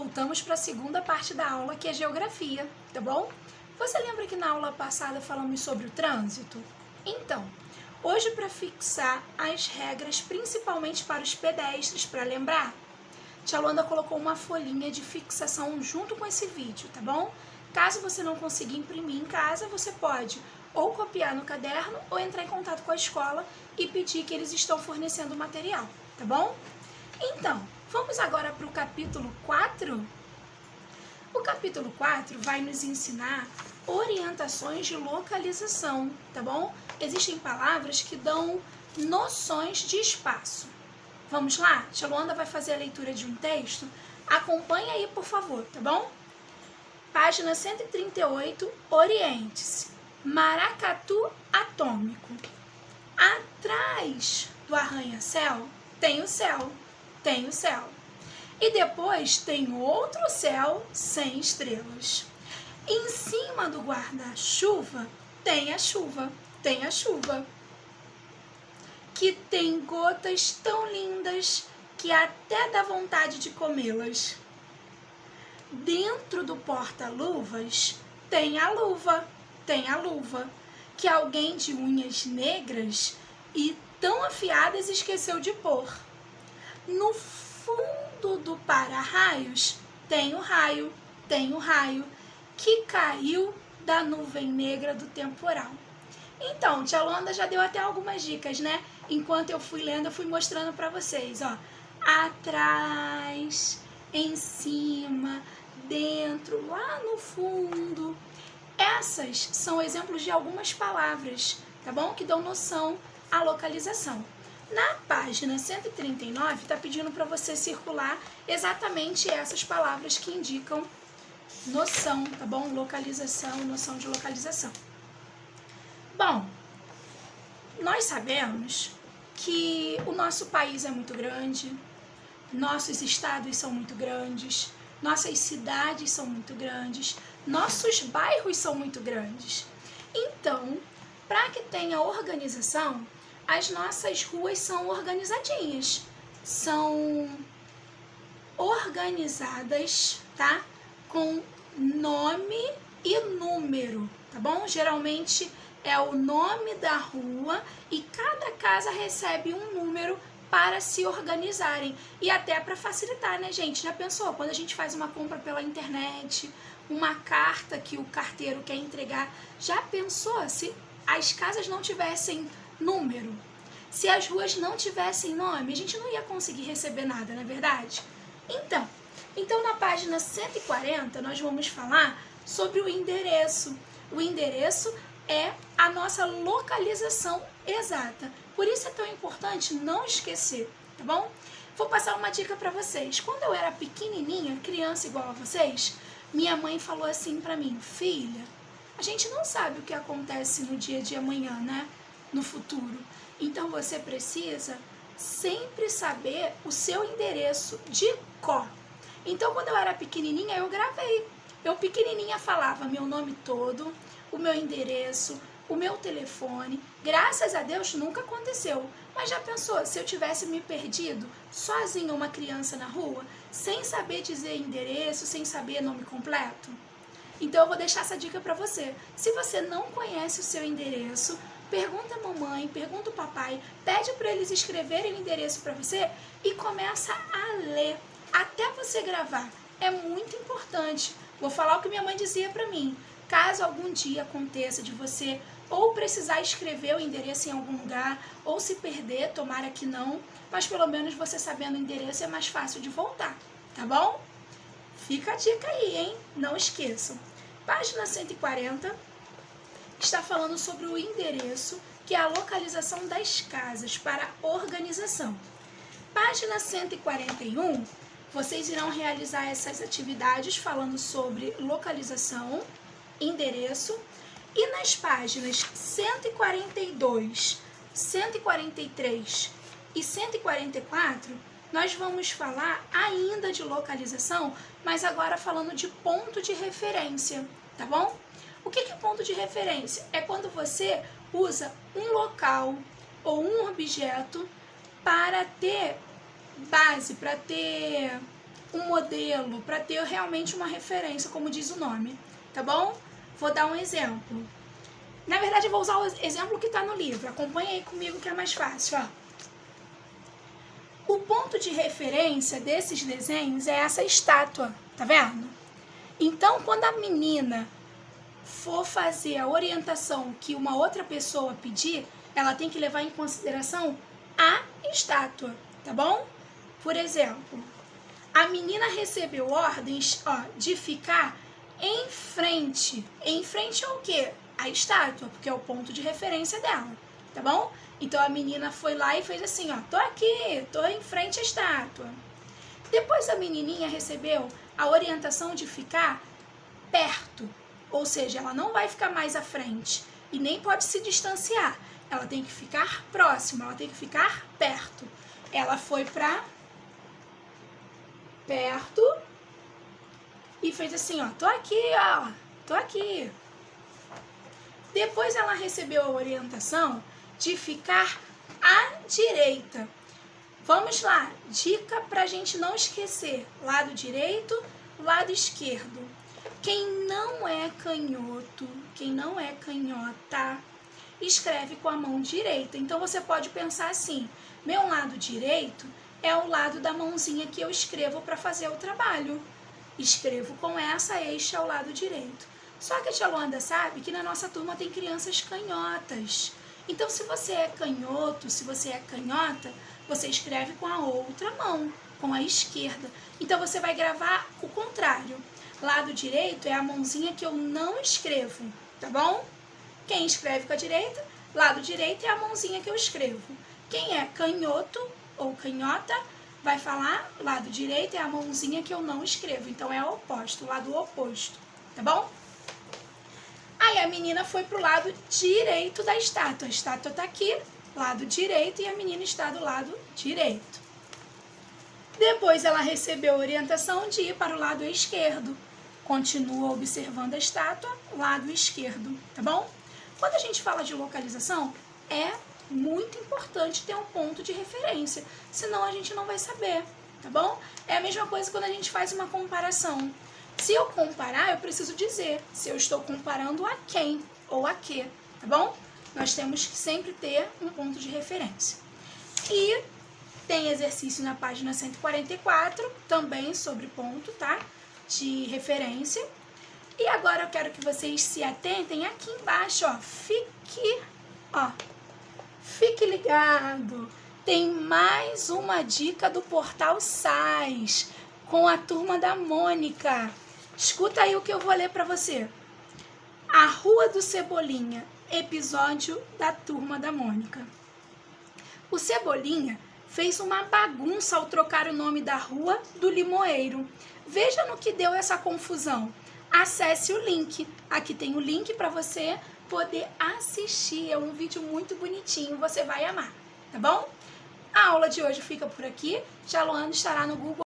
voltamos para a segunda parte da aula, que é geografia, tá bom? Você lembra que na aula passada falamos sobre o trânsito? Então, hoje para fixar as regras, principalmente para os pedestres, para lembrar, Tia Luanda colocou uma folhinha de fixação junto com esse vídeo, tá bom? Caso você não consiga imprimir em casa, você pode ou copiar no caderno ou entrar em contato com a escola e pedir que eles estão fornecendo o material, tá bom? Então, vamos agora para o capítulo 4? O capítulo 4 vai nos ensinar orientações de localização, tá bom? Existem palavras que dão noções de espaço. Vamos lá? Tia Luanda vai fazer a leitura de um texto. Acompanhe aí, por favor, tá bom? Página 138, oriente-se. Maracatu atômico. Atrás do arranha-céu tem o céu. Tem o céu. E depois tem outro céu sem estrelas. Em cima do guarda-chuva tem a chuva. Tem a chuva. Que tem gotas tão lindas que até dá vontade de comê-las. Dentro do porta-luvas tem a luva, que alguém de unhas negras e tão afiadas esqueceu de pôr. No fundo do para-raios tem o raio, que caiu da nuvem negra do temporal. Então, Tia Luanda já deu até algumas dicas, né? Enquanto eu fui lendo, eu fui mostrando para vocês, ó. Atrás, em cima, dentro, lá no fundo. Essas são exemplos de algumas palavras, tá bom? Que dão noção à localização. Na página 139, está pedindo para você circular exatamente essas palavras que indicam noção, tá bom? Localização, noção de localização. Bom, nós sabemos que o nosso país é muito grande, nossos estados são muito grandes, nossas cidades são muito grandes, nossos bairros são muito grandes. Então, para que tenha organização, as nossas ruas são organizadinhas, são organizadas, tá? Com nome e número, tá bom? Geralmente é o nome da rua e cada casa recebe um número para se organizarem. E até para facilitar, né, gente? Já pensou? Quando a gente faz uma compra pela internet, uma carta que o carteiro quer entregar, já pensou se as casas não tivessem número? Se as ruas não tivessem nome, a gente não ia conseguir receber nada, não é verdade? Então na página 140, nós vamos falar sobre o endereço. O endereço é a nossa localização exata. Por isso é tão importante não esquecer, tá bom? Vou passar uma dica para vocês. Quando eu era pequenininha, criança igual a vocês, minha mãe falou assim para mim: filha, a gente não sabe o que acontece no dia de amanhã, né? No futuro. Então você precisa sempre saber o seu endereço de cor. Então quando eu era pequenininha, eu gravei. Eu pequenininha falava meu nome todo, o meu endereço, o meu telefone. Graças a Deus nunca aconteceu. Mas já pensou se eu tivesse me perdido sozinha, uma criança na rua, sem saber dizer endereço, sem saber nome completo? Então eu vou deixar essa dica para você. Se você não conhece o seu endereço, pergunta a mamãe, pergunta o papai, pede para eles escreverem o endereço para você e começa a ler até você gravar. É muito importante. Vou falar o que minha mãe dizia para mim. Caso algum dia aconteça de você ou precisar escrever o endereço em algum lugar, ou se perder, tomara que não, mas pelo menos você sabendo o endereço é mais fácil de voltar, tá bom? Fica a dica aí, hein? Não esqueçam. Página 140 está falando sobre o endereço, que é a localização das casas para organização. Página 141, vocês irão realizar essas atividades falando sobre localização, endereço, e nas páginas 142, 143 e 144, nós vamos falar ainda de localização, mas agora falando de ponto de referência, tá bom? O que é ponto de referência? É quando você usa um local ou um objeto para ter base, para ter um modelo, para ter realmente uma referência, como diz o nome, tá bom? Vou dar um exemplo. Na verdade, eu vou usar o exemplo que está no livro. Acompanha aí comigo que é mais fácil, ó. O ponto de referência desses desenhos é essa estátua, tá vendo? Então, quando a menina for fazer a orientação que uma outra pessoa pedir, ela tem que levar em consideração a estátua, tá bom? Por exemplo, a menina recebeu ordens, ó, de ficar em frente. Em frente ao quê? A estátua, porque é o ponto de referência dela, tá bom? Então a menina foi lá e fez assim, ó, tô aqui, tô em frente à estátua. Depois a menininha recebeu a orientação de ficar perto, ou seja, ela não vai ficar mais à frente e nem pode se distanciar. Ela tem que ficar próxima, ela tem que ficar perto. Ela foi pra perto e fez assim, ó, tô aqui, ó, tô aqui. Depois ela recebeu a orientação de ficar à direita. Vamos lá, dica pra gente não esquecer, lado direito, lado esquerdo. Quem não é canhoto, quem não é canhota, escreve com a mão direita. Então você pode pensar assim, meu lado direito é o lado da mãozinha que eu escrevo para fazer o trabalho. Escrevo com essa, este é o lado direito. Só que a tia Luanda sabe que na nossa turma tem crianças canhotas. Então, se você é canhoto, se você é canhota, você escreve com a outra mão, com a esquerda. Então, você vai gravar o contrário. Lado direito é a mãozinha que eu não escrevo, tá bom? Quem escreve com a direita, lado direito é a mãozinha que eu escrevo. Quem é canhoto ou canhota, vai falar lado direito é a mãozinha que eu não escrevo. Então, é o oposto, o lado oposto, tá bom? Aí a menina foi pro lado direito da estátua. A estátua tá aqui, lado direito, e a menina está do lado direito. Depois ela recebeu a orientação de ir para o lado esquerdo. Continua observando a estátua, lado esquerdo, tá bom? Quando a gente fala de localização, é muito importante ter um ponto de referência, senão a gente não vai saber, tá bom? É a mesma coisa quando a gente faz uma comparação. Se eu comparar, eu preciso dizer se eu estou comparando a quem ou a quê, tá bom? Nós temos que sempre ter um ponto de referência. E tem exercício na página 144, também sobre ponto, tá? De referência. E agora eu quero que vocês se atentem aqui embaixo, ó. Fique ligado. Tem mais uma dica do Portal SAIS com a turma da Mônica. Escuta aí o que eu vou ler para você. A Rua do Cebolinha, episódio da turma da Mônica. O Cebolinha fez uma bagunça ao trocar o nome da rua do Limoeiro. Veja no que deu essa confusão. Acesse o link. Aqui tem o link para você poder assistir. É um vídeo muito bonitinho, você vai amar, tá bom? A aula de hoje fica por aqui. Tia Luanda estará no Google